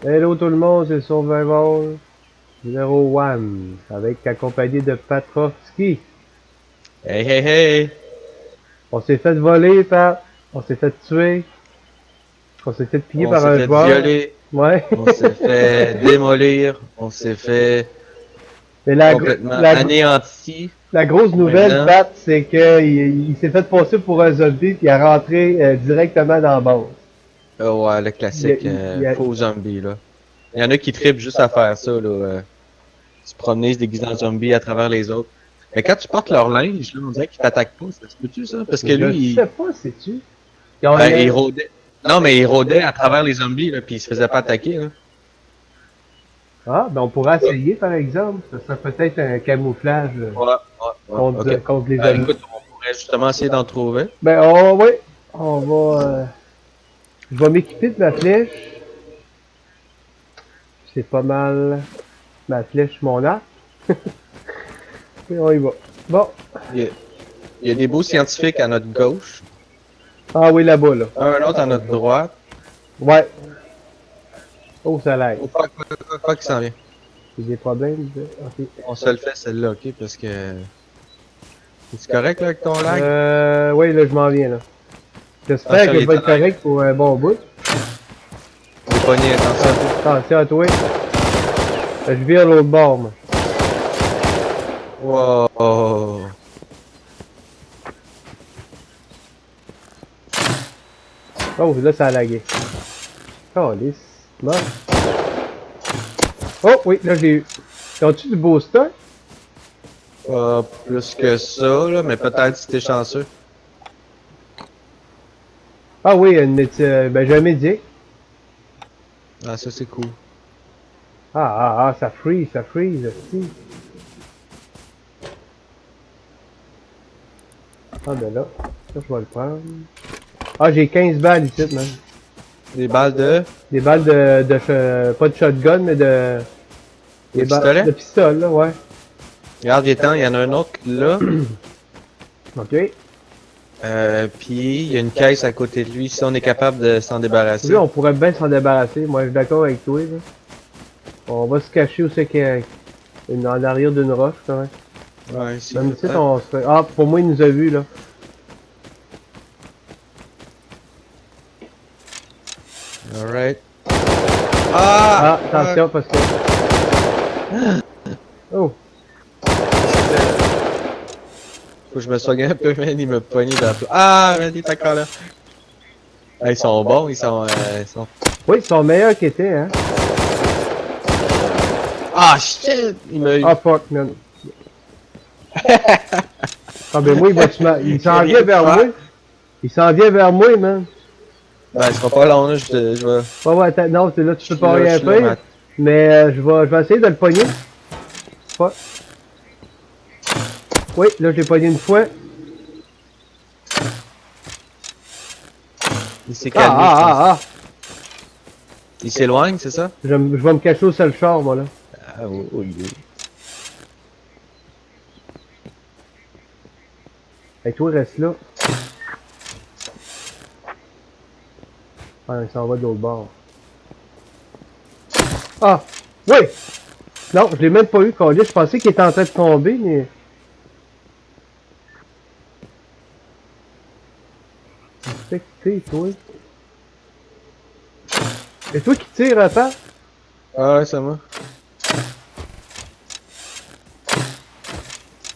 Hello tout le monde, c'est Survival 01 avec accompagné de Patrovski. Hey, hey, hey! On s'est fait voler, Pat. On s'est fait tuer. On s'est fait piller On par s'est un fait joueur. violer, Ouais. on s'est fait démolir, on s'est fait Mais complètement anéanti. la grosse nouvelle, Maintenant, Pat, c'est qu'il s'est fait passer pour un zombie puis il a rentré directement dans la base. ouais, le Il a- classique il a- faux zombie, là. Il y en a qui trippent juste à faire ça, là. Se promener, se déguiser en zombie à travers les autres. Mais quand tu portes leur linge, là, on dirait qu'ils t'attaquent pas. Ça se peut-tu, ça? Parce que je lui, sais pas, sais-tu? Ils ont il rôdait. Non, mais il rôdait à travers les zombies, là, puis il se faisait pas attaquer, là. Ah, ben on pourrait essayer, par exemple. Ça serait peut-être un camouflage Ouais, ouais, ok. contre les zombies. Écoute, on pourrait justement essayer d'en trouver. Ben, oui, on va. Je vais m'équiper de ma flèche. C'est pas mal ma flèche, mon arc. Et on y va. Bon. Il y a des beaux scientifiques à notre gauche, Ah oui, là-bas, là. un autre à notre droite. Ouais. Oh, ça lag. Oh, fuck, qui s'en vient. J'ai des problèmes. Ok. On se le fait celle-là, ok, parce que... C'est correct là avec ton lag? Oui, là, je m'en viens, là. J'espère Attention, que je les vais être tonnerres. correct pour un bon bout. Les poignées, attention. Attention à toi. Je vire l'autre bord, moi. Wow. Oh, là, ça a lagué. Oh, lisse. Bon. Oh, oui, là, j'ai eu. Ont-tu du booster? Pas plus que ça, là, mais peut-être si t'es chanceux. Ah oui, ben, j'ai un médic. Ah, ça c'est cool. Ça freeze, aussi. Ah, ben là, ça, je vais le prendre. Ah, j'ai 15 balles ici, man. Des balles de... Des balles pas de shotgun, mais de... Des pistolets? De pistolet, là, ouais. Regarde, viens-t'en, il y en a un autre là. Ok. Puis il y a une caisse à côté de lui, si on est capable de s'en débarrasser. Lui, on pourrait bien s'en débarrasser. Moi, je suis d'accord avec toi, là. On va se cacher où c'est qu'il y a en arrière d'une roche, quand même. Ouais, ici. Même ici, on se fait... Ah, pour moi, il nous a vus, là. Alright. Ah, attention, parce que... Oh, Faut que je me soigne un peu, man, il m'a pogné dans la... Ah, man, il est encore là. Ah, ils sont bons, ils sont... oui, ils sont meilleurs qu'ils étaient, hein. Ah, shit! Il m'a eu... Ah, fuck, man. Ah, ben moi, il s'en vient vers moi. Il s'en vient vers moi, man. Ben, ce sera pas long, là, je vais... Ouais, attends, non, c'est là, tu peux pas là, rien je suis là, faire. Mais je vais essayer de le pogner. Fuck. Oui, là, je l'ai pogné une fois. Il s'est calmé, je pense. Ah. Il s'éloigne, c'est ça? Je vais me cacher au seul char, moi, là. Ah, oui, oui. Et toi, reste là. Ah, il s'en va de l'autre bord. Ah! Oui! Non, je l'ai même pas eu, Collier. Je pensais qu'il était en train de tomber, mais... C'est que t'es, toi. C'est toi qui tires, attends? Ah, ouais, c'est moi.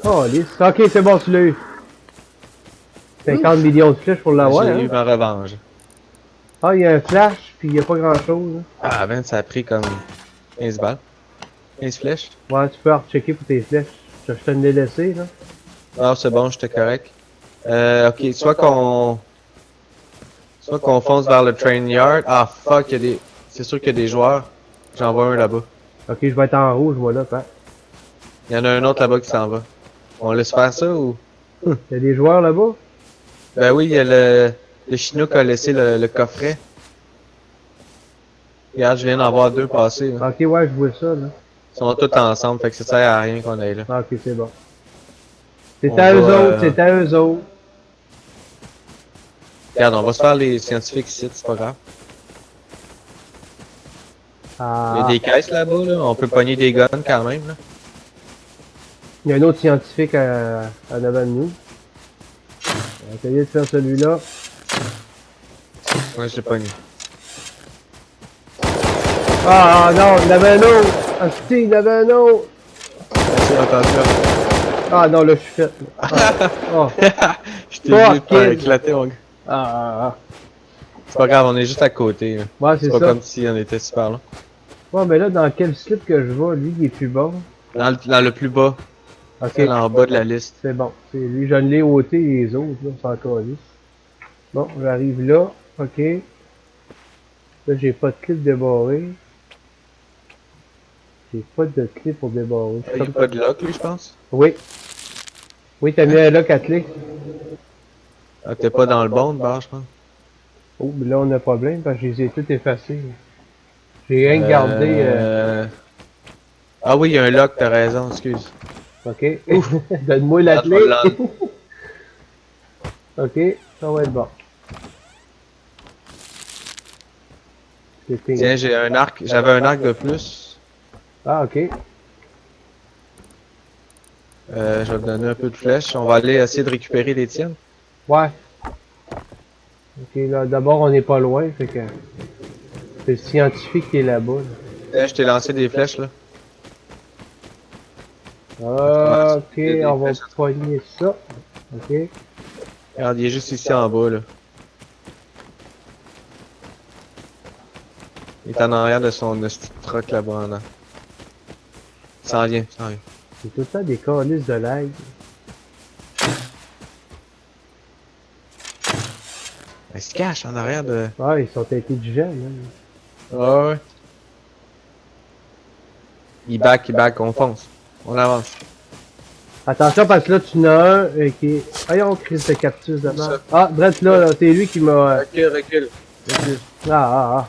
Oh, lisse. Ok, c'est bon, tu l'as eu. 50 millions de flèches pour l'avoir, J'ai hein? eu ma revanche. Ah, il y a un flash, puis il y a pas grand-chose, hein. Ah, ben, ça a pris comme 15 balles. 15 flèches. Ouais, tu peux rechecker pour tes flèches. Je te l'ai laissé, là. Ah, c'est bon, j'étais correct. Ok, soit qu'on fonce vers le train yard. Ah, fuck, il y a des... C'est sûr qu'il y a des joueurs. J'en vois un là-bas. Ok, je vais être en rouge, moi, là, Pat. Il y en a un autre là-bas qui s'en va. On laisse faire ça ou... Il y a des joueurs là-bas? Ben oui, il y a le Chinook a laissé le coffret. Regarde, je viens d'en voir deux passer, là. Ok, ouais, je vois ça, là. Ils sont tous ensemble, fait que ça sert à rien qu'on aille là. Ah, ok, c'est bon. C'est On à eux va, autres, c'est à eux autres. Regarde, on va se faire les scientifiques ici, c'est pas grave. Ah, Il y a des caisses là-bas, là. On peut pogner des guns quand même, là. il y a un autre scientifique en avant de nous. On va essayer de faire celui-là. Ouais, je l'ai pogné. Ah non, il y en avait un autre! Ah si, il y en avait un autre! Attention. Ah non, là je suis fait. Ah, oh. Je t'ai vu te faire Fucking. éclater, mon gars. Ah. C'est pas grave, on est juste à côté, là. Ouais, C'est c'est pas ça. comme si on était super là. Ouais, mais là, dans quel slip que je vais, lui, il est plus bas. Dans le plus bas. Ok, Celle en bas de la liste. c'est bon. C'est lui, je l'ai ôté les autres, là, c'est encore lui. Bon, j'arrive là. Ok. Là, j'ai pas de clip débarré. J'ai pas de clé pour débarrer. Il y a pas de lock, lui, je pense. Oui. Oui, t'as mis un lock à clé. Ah, t'es pas dans le bon de barre, je pense. Oh, mais là, on a un problème parce que je les ai tous effacés. J'ai rien gardé. Ah oui, il y a un lock, t'as raison, excuse. Ok. Donne-moi la Ah, clé. je vais l'enlever. Ok, ça va être bon. Tiens, j'ai un arc, j'avais un arc de plus. Ah, ok. Je vais te donner un peu de flèches. On va aller essayer de récupérer les tiennes. Ouais. Ok, là, d'abord, on n'est pas loin, fait que. C'est le scientifique qui est là-bas. Là. Tiens, je t'ai lancé des flèches, là. Ok, des on va flèches. poigner ça. Ok. Regarde, il est juste ici en bas, là. Il est en arrière de son petit truck là-bas en arrière. Il s'en vient, il s'en vient. C'est tout le temps des calices de lag. Il se cache en arrière de... Ah, ils sont intelligents, même. Ah ouais. Il back, on fonce. On avance. Attention, parce que là, tu en as un qui est. Voyons, crise de cactus de merde. Ça. Ah, Brett, là, c'est lui qui m'a. Recule. Ah.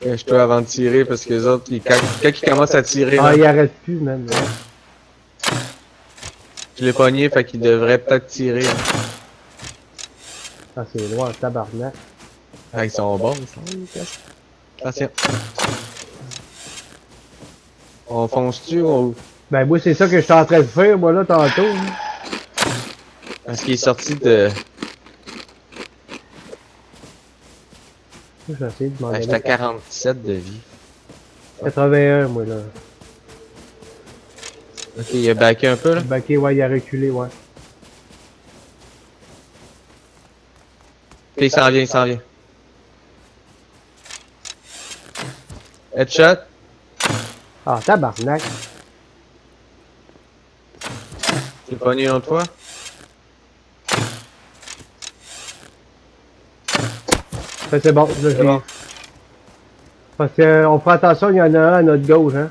Je dois avant de tirer parce que les autres, quand ils commencent à tirer, Ah, là, il arrête plus, même. je l'ai pogné, fait qu'il devrait peut-être tirer. Ah, c'est loin, tabarnak. Ah, ils sont bons, ils sont bons. Attention. On fonce-tu ou... Ben, moi, c'est ça que je suis en train de faire, moi, là, tantôt. Hein. Parce qu'il est sorti de... Je vais essayer de m'en J'étais à aller. 47 de vie. 81, moi, là. Ok, il a backé un peu, là. Ok, ouais, il a reculé, ouais. Ok, il s'en vient. Headshot. Ah, tabarnak. J'ai pogné une autre fois. Ça, c'est bon, là, j'ai. bon. Parce que, on fera attention, il y en a un à notre gauche, hein.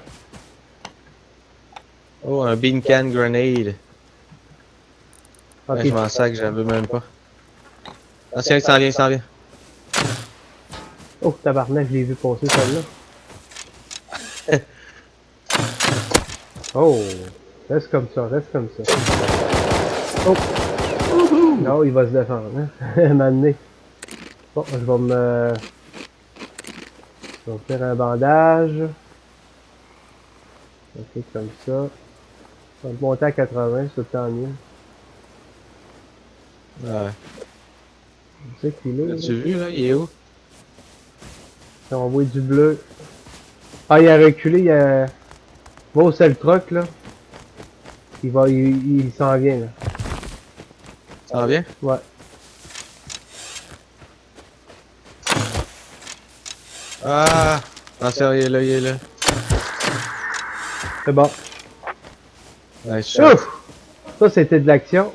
Oh, un bean can grenade. Ok. Ouais, je m'en sac, j'en veux même pas. Attention, il s'en vient. Oh, tabarnak, je l'ai vu passer, celle-là. Oh, reste comme ça. Oh. Non, il va se défendre, hein. M'amener. Bon, je vais me faire un bandage. Ok, comme ça. On va monter à 80, c'est tant mieux. Ouais. Tu sais qu'il est là. As-tu vu, là? Il est où? On voit du bleu. Ah, il a reculé, il a... Oh, c'est le truck, là. Il s'en vient, là. Il s'en vient? Ouais. Ah! Attention, il est là. C'est bon. Nice shot. Ouf! Ça, c'était de l'action.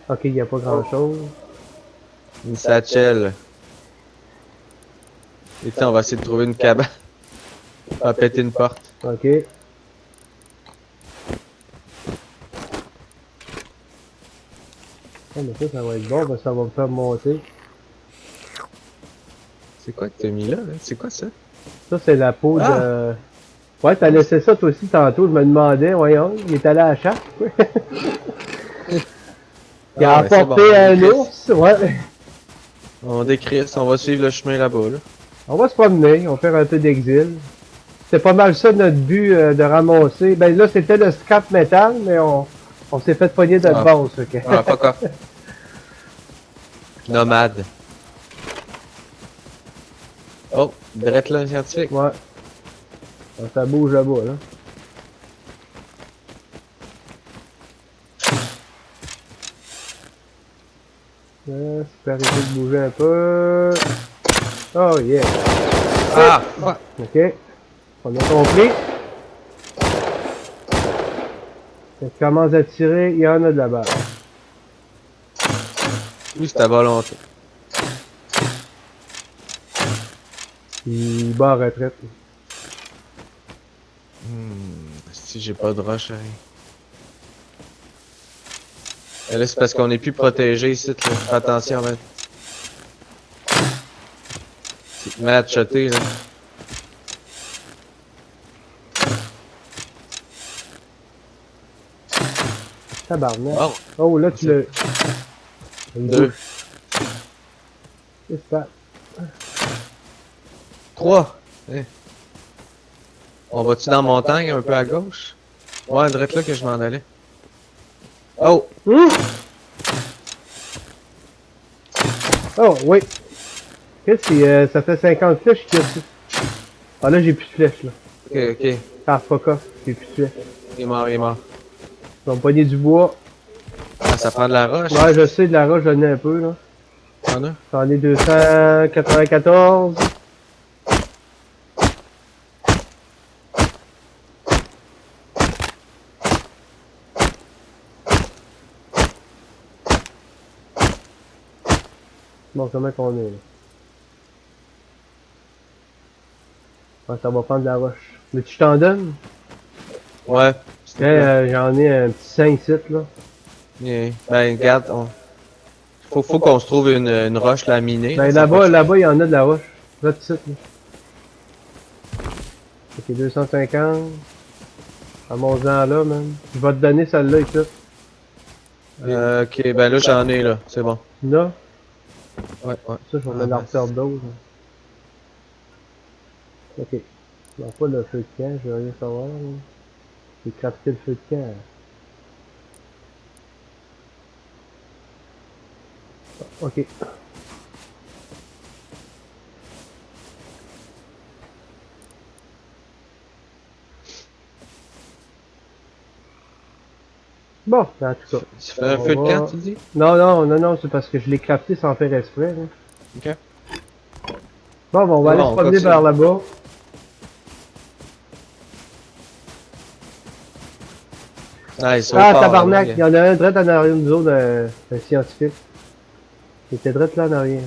Ok, il n'y a pas grand-chose. Une satchel. Et tiens, on va essayer de trouver une cabane. On va péter une porte. Ok. Oh, mais ça va être bon, parce que ça va me faire monter. C'est quoi que t'as mis là? C'est quoi ça? Ça, c'est la peau Ah! de... Ouais, t'as laissé ça toi aussi tantôt, je me demandais, voyons, il est allé à la chasse, quoi. Il a Ah, ben, c'est emporté bon, un Chris. ours, ouais. On décrit, on va suivre le chemin là-bas, là. On va se promener, on va faire un peu d'exil. C'est pas mal ça notre but de ramasser. Ben là, c'était le scrap metal, mais on s'est fait pogner de Ah. base, ok. Ah, fuck off. Nomade. Oh, direct là, un scientifique. Ouais. Ça bouge là-bas, là. C'est arrêter de bouger un peu. Oh yeah. Ah, fuck. Ok. On a compris. Ça commence à tirer, il y en a de la balle. Oui, c'est ta volonté. Il bat en retraite. Si j'ai pas de rush, hein. Et là, c'est parce qu'on est plus protégé ici, là. Fais attention, man. C'est mal shoté, là. Tabarnak. Oh, Oh, là, tu le... deux, C'est ça. 3. Hey. On va-tu dans la montagne, un peu à gauche? Ouais, direct là que je m'en allais. Oh! Oh, oui. Qu'est-ce que ça fait 50 flèches qu'il y a dessus. Ah, là, j'ai plus de flèches, là. Ok, ok. Ah, fuck off. J'ai plus de flèches. Il est mort, il est mort. Ils ont pogné du bois. Ah, ça prend de la roche? Ouais, je sais, de la roche, j'en ai un peu, là. T'en as? J'en ai 294. Bon, comment qu'on est, là? Ouais, ça va prendre de la roche. Mais tu t'en donnes? Ouais. J'en ai un petit 5 sites, là. Yeah. Ben, regarde, faut qu'on se trouve une roche là à miner. Ben, ça là-bas, fait- là-bas, il y en a de la roche. Là, tout site, là. Ok, 250. Remonte-en là, man. Je vais te donner celle-là, ici. Ok, ben là j'en ai là, c'est bon. Là, Ouais, ouais. ça, je vais Ah, mettre la ben, refaire dose. Ok. Non, pas le feu de camp, je veux rien savoir. Là. J'ai crafté le feu de camp. Ok. Bon, en tout cas. Tu fais un On feu de va- camp, tu dis? Non, c'est parce que je l'ai crafté sans faire exprès. Là. Ok. Bon, on va aller Bon, se promener continue. vers là-bas. Ah, ils sont Ah, forts, tabarnak, là, il y en a un direct en arrière de nous autres, un scientifique. Il était direct là en arrière.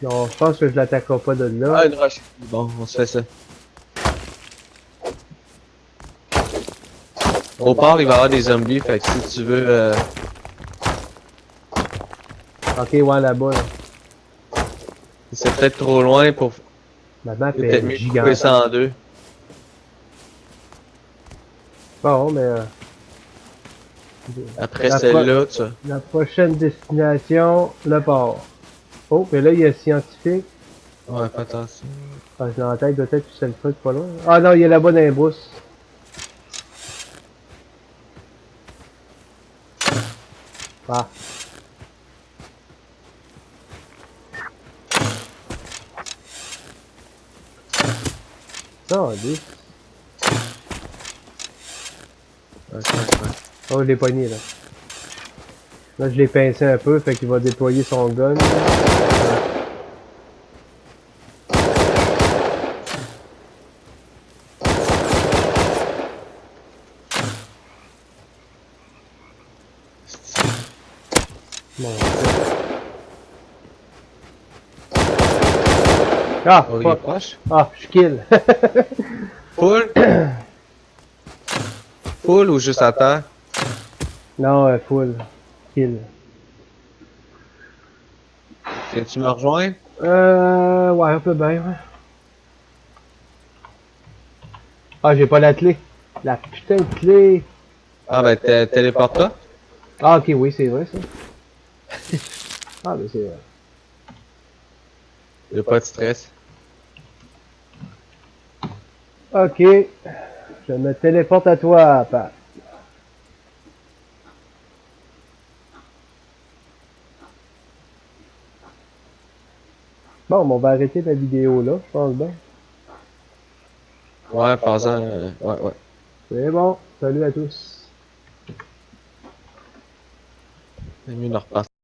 Non, je pense que je l'attaquerai pas de là. Ah, une roche. Bon, on se fait ça. Au port, il va y avoir des zombies, fait que si tu veux... Ok, ouais, là-bas. Là. c'est peut-être trop loin pour... La map Peut-être est mieux de couper gigante. ça en deux. Bon, mais Après La celle-là, tu... la prochaine destination, le port. Oh, mais là, il y a un scientifique. Ouais, fais attention. Ah, je l'ai en tête, peut-être que c'est le truc pas loin. Ah non, il est là-bas dans les brousses. Ah. Non, lui. Ouais. Oh, je l'ai pogné, là. Là, je l'ai pincé un peu, fait qu'il va déployer son gun. Bon, ah, Oh, il est fuck. proche. Ah, je kill. Full? Full ou juste à terre? Non, full. Kill. Viens-tu me rejoindre? Ouais, un peu bien, ouais. Ah, j'ai pas la clé. La putain de clé. Ah ben, téléporte-toi. Ah, ok, oui, c'est vrai, ça. Ah, mais c'est vrai. Y a pas de stress. Ok. Je me téléporte à toi, Pat. Bon, on va arrêter la vidéo là, je pense bien. Ouais, faisant. Ouais, ouais. C'est bon. Salut à tous. C'est mieux de repartir.